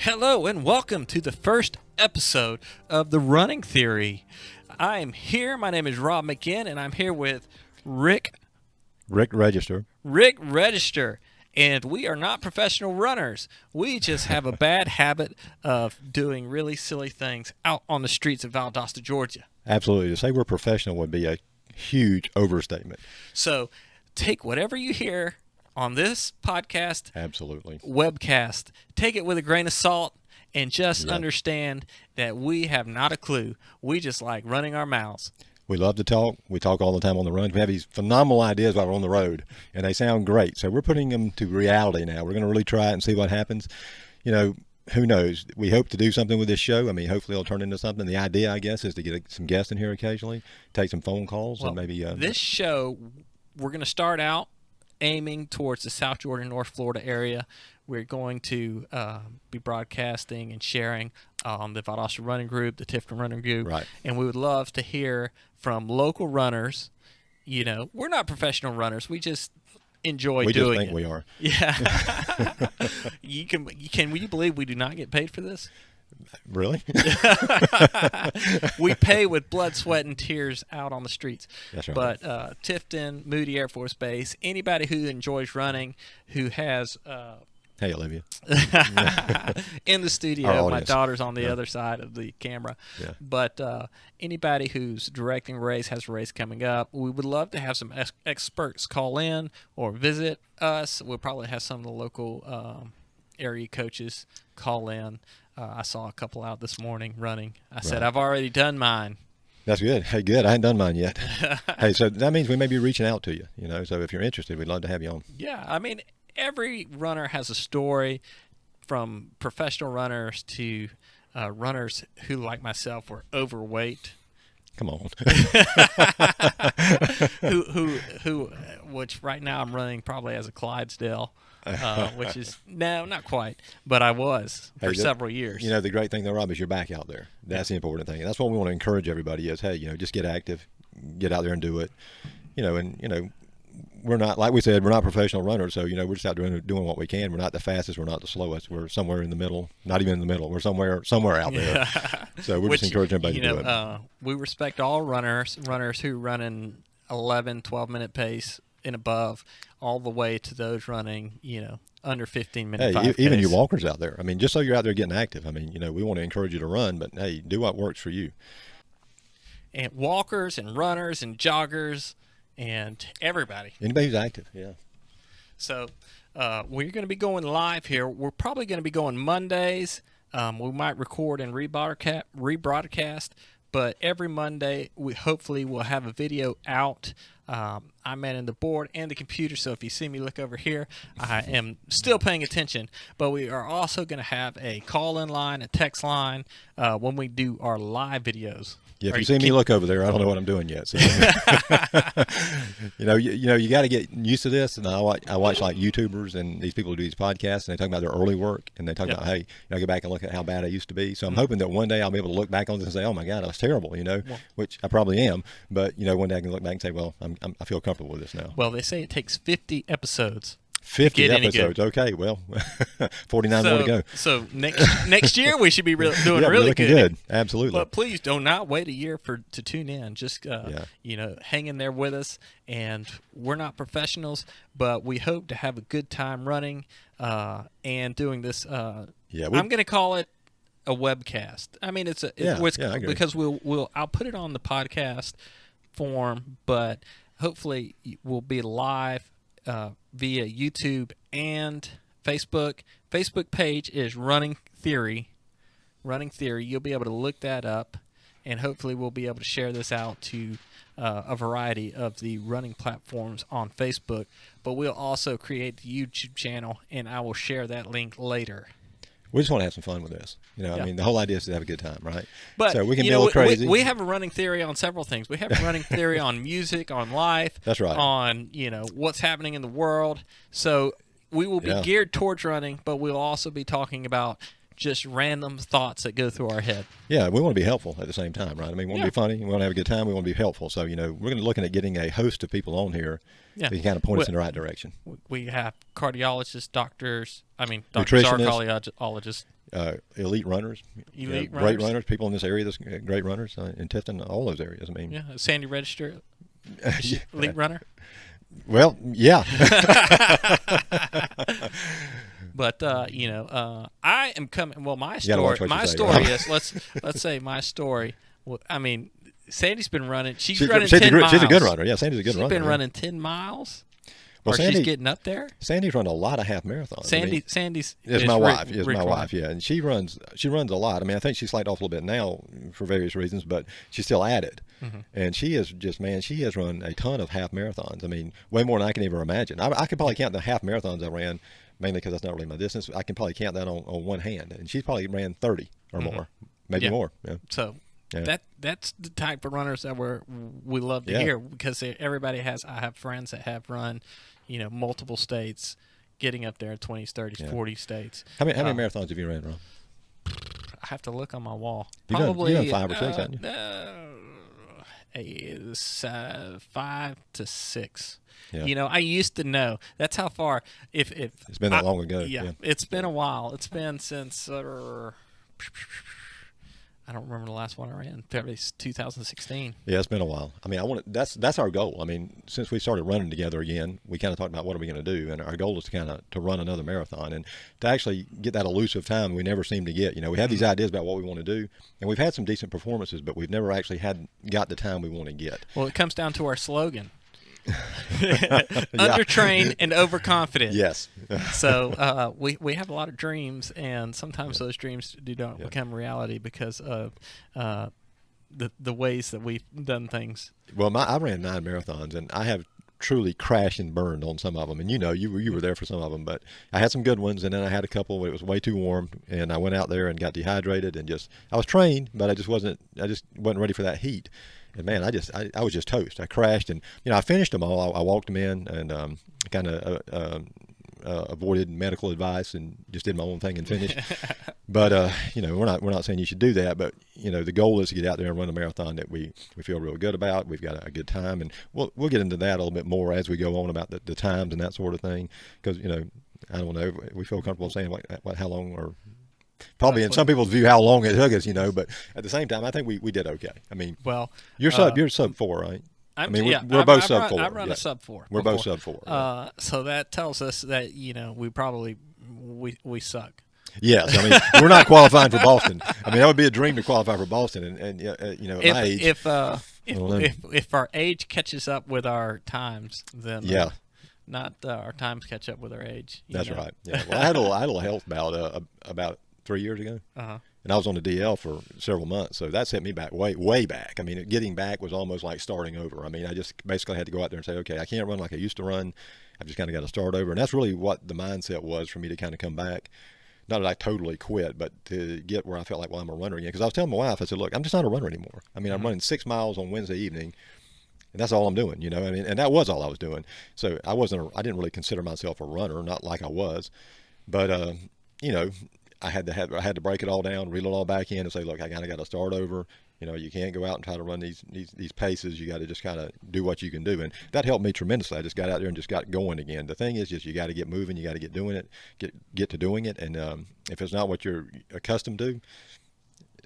Hello and welcome to the first episode of The Running Theory. I am here. My name is Rob McGinn, and I'm here with Rick Register. And we are not professional runners. We just have a bad habit of doing really silly things out on the streets of Valdosta, Georgia. Absolutely. To say we're professional would be a huge overstatement. So take whatever you hear on this podcast, Absolutely, webcast, take it with a grain of salt, and just understand that we have not a clue. We just like running our mouths. We love to talk. We talk all the time on the run. We have these phenomenal ideas while we're on the road, and they sound great. So we're putting them to reality now. We're going to really try it and see what happens. You know, who knows? We hope to do something with this show. I mean, hopefully it'll turn into something. The idea, I guess, is to get some guests in here occasionally, take some phone calls, and maybe this show, we're going to start out aiming towards the South Georgia, North Florida area. We're going to be broadcasting and sharing on the Valdosta Running Group, the Tifton Running Group. Right. And we would love to hear from local runners. You know, we're not professional runners. We just enjoy doing it. We just think we are. Yeah. Can you believe we do not get paid for this? Really? We pay with blood, sweat, and tears out on the streets. That's right. But Tifton, Moody Air Force Base, anybody who enjoys running, who has Hey, Olivia. in the studio, my audience. daughter's on the other side of the camera. Yeah. But anybody who's directing a race, has a race coming up, we would love to have some experts call in or visit us. We'll probably have some of the local area coaches call in. I saw a couple out this morning running. I said, I've already done mine. That's good. Hey, good. I hadn't done mine yet. Hey, so that means we may be reaching out to you, you know, so if you're interested, we'd love to have you on. Yeah, I mean, every runner has a story, from professional runners to runners who, like myself, were overweight. Come on. Which right now I'm running probably as a Clydesdale, which is, no, not quite, but I was for several years. You know, the great thing though, Rob, is you're back out there. That's the important thing. And that's what we want to encourage everybody is, hey, you know, just get active, get out there and do it. You know, and, you know, we're not, like we said, we're not professional runners. So, you know, we're just out doing what we can. We're not the fastest. We're not the slowest. We're somewhere in the middle, not even in the middle. We're somewhere out there. So we're just encouraging everybody to do it. We respect all runners who run in 11, 12-minute pace and above, all the way to those running, you know, under 15-minute 5Ks. Even you walkers out there. I mean, just so you're out there getting active. I mean, you know, we want to encourage you to run, but hey, do what works for you. And walkers and runners and joggers and everybody. Anybody who's active, yeah. So we're going to be going live here. We're probably going to be going Mondays. We might record and rebroadcast, but every Monday we hopefully will have a video out. I'm manning the board and the computer, so if you see me look over here, I am still paying attention. But we are also going to have a call-in line, a text line, when we do our live videos. Yeah, if you see me look over there, I don't know what I'm doing yet. So. you got to get used to this. And I watch like YouTubers and these people who do these podcasts, and they talk about their early work, and they talk about, hey, I go back and look at how bad I used to be. So I'm hoping that one day I'll be able to look back on this and say, oh my God, I was terrible, you know, which I probably am. But you know, one day I can look back and say, well, I feel comfortable with this now. Well, they say it takes 50 episodes. 50 episodes. Okay, well, 49 more to go. So next year we should be doing yeah, really good. Absolutely. But please do not wait a year to tune in. Just you know, hang in there with us. And we're not professionals, but we hope to have a good time running and doing this. I'm going to call it a webcast. I mean, because I'll put it on the podcast form, but hopefully we'll be live via YouTube and Facebook. Facebook page is Running Theory. You'll be able to look that up, and hopefully we'll be able to share this out to a variety of the running platforms on Facebook. But we'll also create the YouTube channel, and I will share that link later. We just want to have some fun with this. You know, I mean, the whole idea is to have a good time, right? But, so we can be a little crazy. We have a running theory on several things. We have a running theory on music, on life. That's right. On, you know, what's happening in the world. So we will be geared towards running, but we'll also be talking about just random thoughts that go through our head. Yeah, we want to be helpful at the same time, right? I mean, we want to be funny, we want to have a good time, we want to be helpful. So, you know, we're going to be looking at getting a host of people on here that can kind of point us in the right direction. We have cardiologists, doctors, doctors are cardiologists. elite runners, great runners, people in this area that's great runners in Tifton, all those areas. I mean, yeah, Sandy Register, elite runner. Well, yeah. But I am coming. Well, my story is let's say my story. Well, I mean, Sandy's been running. She's running 10 miles. She's a good runner. Yeah, Sandy's a good runner. She's been running 10 miles. Well, she's getting up there. Sandy's run a lot of half marathons. Sandy's is my wife. Is my wife. Yeah, and she runs a lot. I mean, I think she's slacked off a little bit now for various reasons, but she's still at it. Mm-hmm. And she is just, man, she has run a ton of half marathons. I mean, way more than I can even imagine. I could probably count the half marathons I ran, mainly because that's not really my distance. I can probably count that on one hand, and she's probably ran 30 or more, maybe more. Yeah. So. Yeah. That's the type of runners that we love to hear, because everybody has. I have friends that have run, multiple states, getting up there in 20s, 30s, 40 states. How many marathons have you ran, Ron? I have to look on my wall. You've done 5 or 6, haven't you? 5 to 6. Yeah. I used to know. That's how far. If it's been that long ago. Yeah, it's been a while. It's been since. I don't remember the last one I ran. Probably 2016. Yeah, it's been a while. I mean, that's our goal. I mean, since we started running together again, we kind of talked about what are we going to do, and our goal is to run another marathon and to actually get that elusive time we never seem to get. We have these ideas about what we want to do, and we've had some decent performances, but we've never actually got the time we want to get. Well, it comes down to our slogan. Undertrained and overconfident. Yes. So we have a lot of dreams, and sometimes those dreams do not become reality because of the ways that we've done things. Well, I ran 9 marathons, and I have truly crashed and burned on some of them. And you were there for some of them, but I had some good ones, and then I had a couple where it was way too warm, and I went out there and got dehydrated, and I was trained, but I just wasn't ready for that heat. And man, I was just toast. I crashed, and I finished them all. I walked them in, and kind of avoided medical advice and just did my own thing and finished. But we're not saying you should do that. But the goal is to get out there and run a marathon that we feel real good about. We've got a good time, and we'll get into that a little bit more as we go on about the times and that sort of thing. Because I don't know, we feel comfortable saying how long or. Probably in some people's view how long it took us, but at the same time, I think we did okay. I mean, you're sub 4, right? We're both sub 4. I run a sub 4. We're both sub 4. Right? So that tells us that we probably we suck. Yes, I mean we're not qualifying for Boston. I mean that would be a dream to qualify for Boston, and at my age. If our age catches up with our times, then not our times catch up with our age. That's right. Yeah. Well, I had a little health bout about 3 years ago, and I was on the DL for several months, so that set me back way back. I mean, getting back was almost like starting over. I mean, I just basically had to go out there and say, okay, I can't run like I used to run. I've just kind of got to start over, and that's really what the mindset was for me to kind of come back. Not that I totally quit, but to get where I felt like, well, I'm a runner again. Because I was telling my wife, I said, look, I'm just not a runner anymore. I mean, I'm running 6 miles on Wednesday evening, and that's all I'm doing, I mean, and that was all I was doing. So I didn't really consider myself a runner, not like I was, but I had to break it all down, reel it all back in, and say, look, I kind of got to start over. You can't go out and try to run these paces. You got to just kind of do what you can do, and that helped me tremendously. I just got out there and just got going again. The thing is, just you got to get moving. You got to get doing it, get to doing it, and if it's not what you're accustomed to,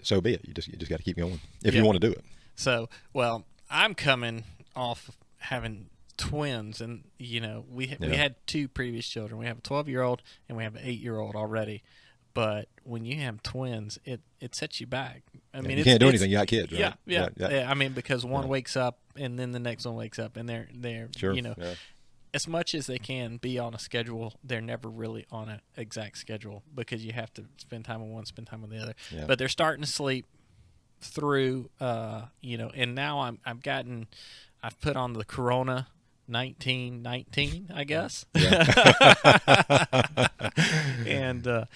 so be it. You just got to keep going if you want to do it. So, well, I'm coming off having twins, and we had 2 previous children. We have a 12-year-old and we have an 8-year-old already. But when you have twins, it sets you back. I mean, you can't do anything. You got kids, right? Yeah. I mean, because one wakes up and then the next one wakes up, and they're sure. As much as they can be on a schedule, they're never really on an exact schedule because you have to spend time with one, spend time with the other. Yeah. But they're starting to sleep through, and now I've put on the Corona 1919, I guess. And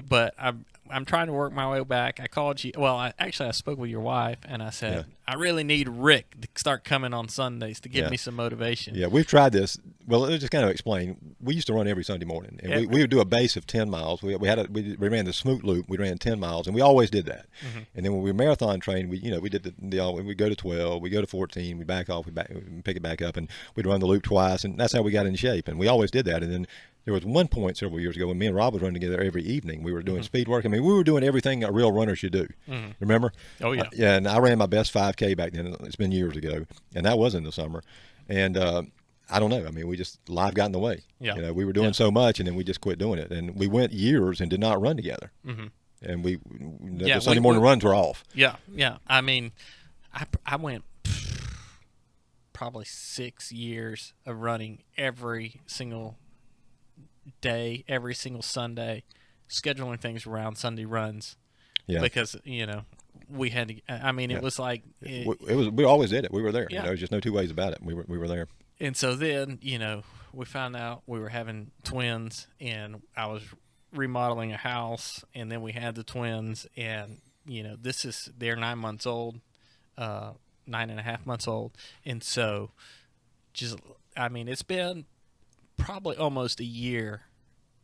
but I'm trying to work my way back. I called you. Well, I spoke with your wife, and I said I really need Rick to start coming on Sundays to give me some motivation. Yeah, we've tried this. Well, let's just kind of explain. We used to run every Sunday morning, and we would do a base of 10 miles. We ran the Smoot Loop. We ran 10 miles, and we always did that. Mm-hmm. And then when we marathon trained, we did we go to 12, we go to 14, we back off, we pick it back up, and we'd run the loop twice, and that's how we got in shape. And we always did that. And then There was one point several years ago when me and Rob was running together every evening. We were doing speed work. I mean, we were doing everything a real runner should do. Remember? Oh, yeah. Yeah, and I ran my best 5K back then. It's been years ago, and that was in the summer. And I don't know. I mean, life got in the way. Yeah. You know, we were doing so much, and then we just quit doing it. And we went years and did not run together. And the Sunday morning runs were off. Yeah, yeah. I mean, I went probably 6 years of running every single day, every single Sunday, scheduling things around Sunday runs. Yeah. Because, you know, we had to, I mean, it was like. We always did it. We were there. Yeah. You know, there's just no two ways about it. We were there. And so then, you know, we found out we were having twins, and I was remodeling a house, and then we had the twins, and, you know, they're 9 months old, 9.5 months old. And so I mean, it's been probably almost a year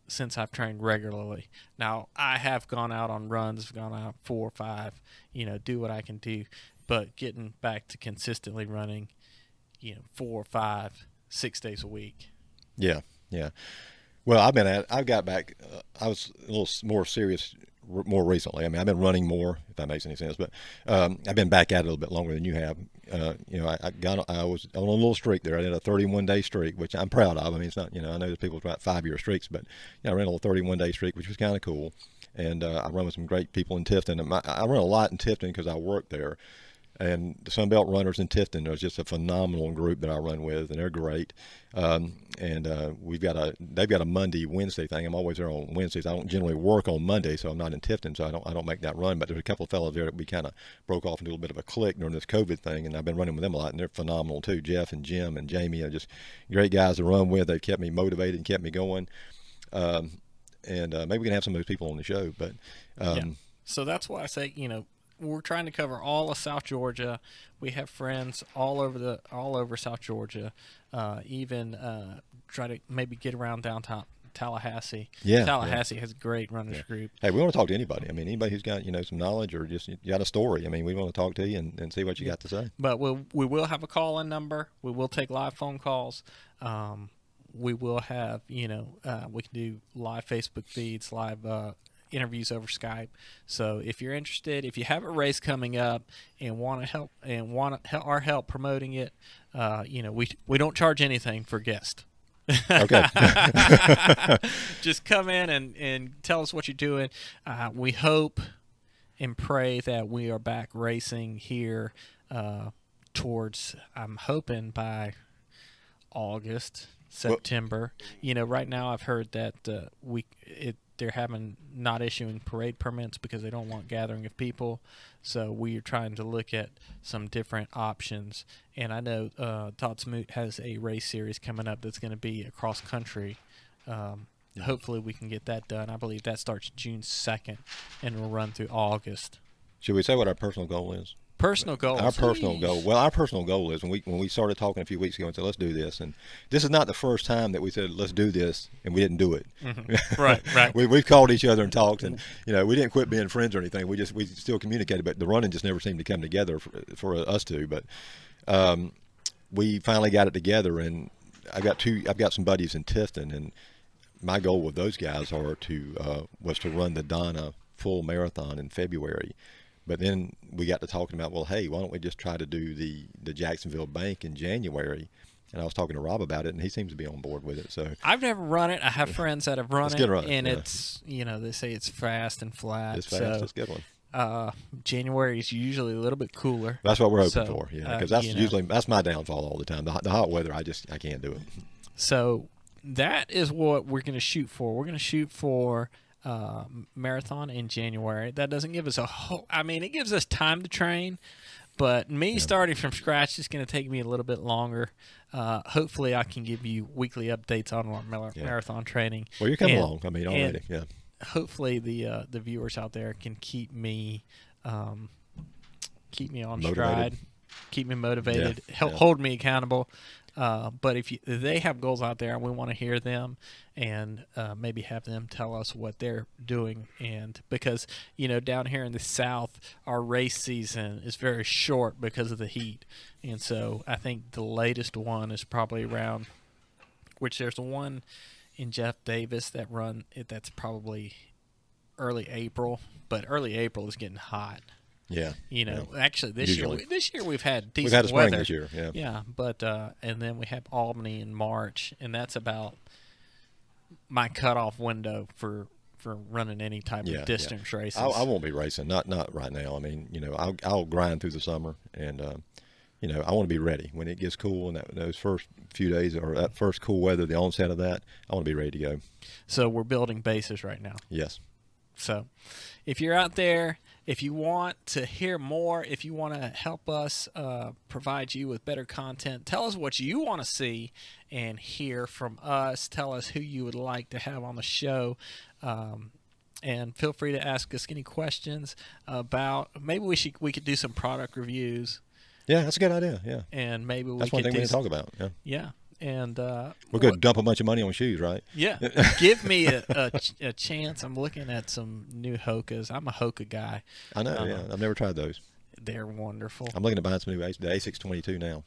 since I've trained regularly. Now, I have gone out on runs, gone out 4 or 5, you know, do what I can do, but getting back to consistently running, you know, 4 or 5, 6 days a week. Yeah. Well, I've got back. I was a little more serious more recently. I mean, I've been running more, if that makes any sense, but I've been back at it a little bit longer than you have. You know, I was on a little streak there. I did a 31-day streak, which I'm proud of. I mean, it's not, you know, I know there's people who got 5-year streaks, but, you know, I ran a little 31-day streak, which was kind of cool. And I run with some great people in Tifton. And I run a lot in Tifton because I work there. And the Sunbelt runners in Tifton are just a phenomenal group that I run with, and they're great. They've got a Monday, Wednesday thing. I'm always there on Wednesdays. I don't generally work on Monday, so I'm not in Tifton, so I don't make that run. But there's a couple of fellows there that we kind of broke off into a little bit of a clique during this COVID thing, and I've been running with them a lot, and they're phenomenal too. Jeff and Jim and Jamie are just great guys to run with. They've kept me motivated and kept me going. Maybe we can have some of those people on the show. But So that's why I say, you know, we're trying to cover all of South Georgia. We have friends all over South Georgia. Even try to maybe get around downtown Tallahassee. Yeah, Tallahassee has a great runners group. Hey, we want to talk to anybody. I mean, anybody who's got, you know, some knowledge or just got a story. I mean, we want to talk to you and see what you got to say. But we will have a call-in number. We will take live phone calls. We will have, you know, we can do live Facebook feeds, live interviews over Skype. So if you're interested, if you have a race coming up and want our help promoting it, you know, we don't charge anything for guests. Okay. Just come in and tell us what you're doing. We hope and pray that we are back racing here towards, I'm hoping by August, September. You know, right now I've heard that they're not issuing parade permits because they don't want gathering of people. So we are trying to look at some different options. And I know Todd Smoot has a race series coming up that's going to be across country. Hopefully we can get that done. I believe that starts June 2nd and will run through August. Should we say what our personal goal is? Personal goal. Our personal goal. Well, our personal goal is when we started talking a few weeks ago and said let's do this, and this is not the first time that we said let's do this and we didn't do it. Mm-hmm. Right. We've called each other and talked, and you know we didn't quit being friends or anything. We still communicated, but the running just never seemed to come together for us two. But we finally got it together, and I've got some buddies in Tifton, and my goal with those guys was to run the Donna full marathon in February. But then we got to talking about, well, hey, why don't we just try to do the Jacksonville Bank in January? And I was talking to Rob about it, and he seems to be on board with it. So I've never run it. I have friends that have run it's it, good running, and it's, you know, they say it's fast and flat. It's fast. It's a good one. January is usually a little bit cooler. That's what we're hoping for, yeah, because that's my downfall all the time. The hot weather, I can't do it. So that is what we're going to shoot for. We're going to shoot for marathon in January. That doesn't give us it gives us time to train, but starting from scratch is going to take me a little bit longer. Hopefully I can give you weekly updates on our marathon training. Well, you're coming along. I mean, already, yeah. Hopefully the viewers out there can keep me on stride, keep me motivated, hold me accountable. But if they have goals out there, and we want to hear them, and maybe have them tell us what they're doing. And because, you know, down here in the South, our race season is very short because of the heat. And so I think the latest one is probably around, which there's one and Jeff Davis that run it. That's probably early April, but early April is getting hot. Yeah. Actually this year we've had decent we've had a spring weather this year. Yeah. Yeah, but and then we have Albany in March, and that's about my cutoff window for running any type of distance races. I won't be racing, not right now. I mean, I'll grind through the summer, and I want to be ready when it gets cool, and those first few days or that first cool weather, the onset of that, I want to be ready to go. So we're building bases right now. Yes. So if you're out there, if you want to hear more, if you want to help us provide you with better content, tell us what you want to see and hear from us. Tell us who you would like to have on the show. And feel free to ask us any questions about, maybe we could do some product reviews. Yeah, that's a good idea. Yeah. And maybe that's one thing we can talk about. Yeah. Yeah. And we're going to dump a bunch of money on shoes, right? Yeah. Give me a chance. I'm looking at some new Hokas. I'm a Hoka guy. I know. Yeah, I've never tried those. They're wonderful. I'm looking to buy some new the Asics 22 now.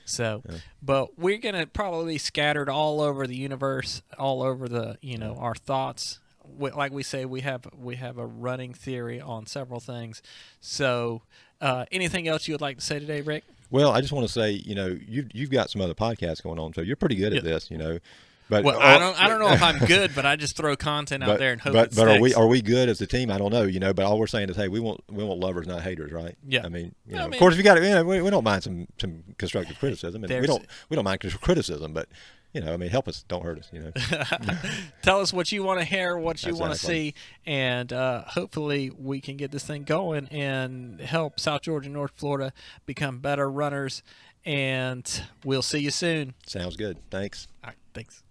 So, but we're gonna probably be scattered all over the universe, all over the our thoughts. Like we say, we have a running theory on several things. So, anything else you would like to say today, Rick? Well, I just want to say, you've got some other podcasts going on, so you're pretty good at this, But I don't know if I'm good, but I just throw content out there and hope it sticks. But are we good as a team? I don't know, But all we're saying is, hey, we want lovers, not haters, right? Yeah. I mean, of course, if you got it, we don't mind some constructive criticism, and we don't mind criticism, but help us, don't hurt us, Tell us what you want to hear, what you want to see, and hopefully we can get this thing going and help South Georgia and North Florida become better runners. And we'll see you soon. Sounds good. Thanks. All right. Thanks.